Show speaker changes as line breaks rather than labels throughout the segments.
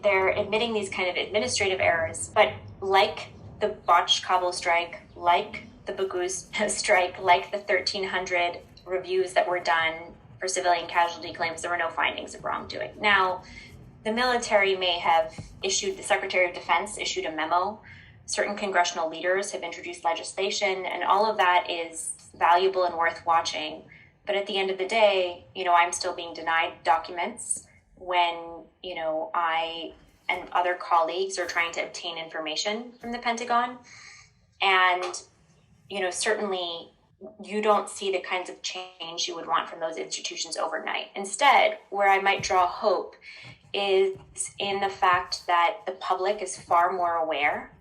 they're admitting these kind of administrative errors, but like the botched Kabul strike, like the Baghuz strike, like the 1,300 reviews that were done for civilian casualty claims, there were no findings of wrongdoing. Now, the military may have issued, the Secretary of Defense issued a memo, certain congressional leaders have introduced legislation, and all of that is valuable and worth watching. But at the end of the day, I'm still being denied documents when, I and other colleagues are trying to obtain information from the Pentagon. And, certainly you don't see the kinds of change you would want from those institutions overnight. Instead, where I might draw hope is in the fact that the public is far more aware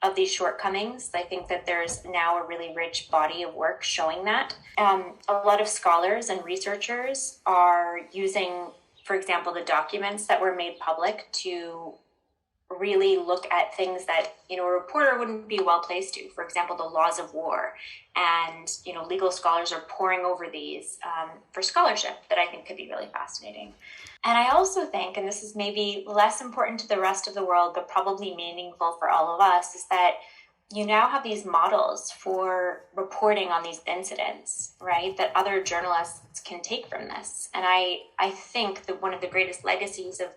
of these shortcomings. I think that there's now a really rich body of work showing that. A lot of scholars and researchers are using, for example, the documents that were made public to really look at things that, a reporter wouldn't be well placed to. For example, the laws of war. And, legal scholars are poring over these for scholarship that I think could be really fascinating. And I also think, and this is maybe less important to the rest of the world, but probably meaningful for all of us, is that you now have these models for reporting on these incidents, right, that other journalists can take from this. And I think that one of the greatest legacies of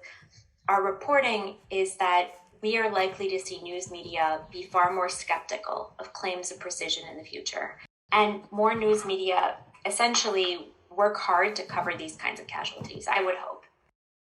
our reporting is that we are likely to see news media be far more skeptical of claims of precision in the future. And more news media essentially work hard to cover these kinds of casualties, I would hope.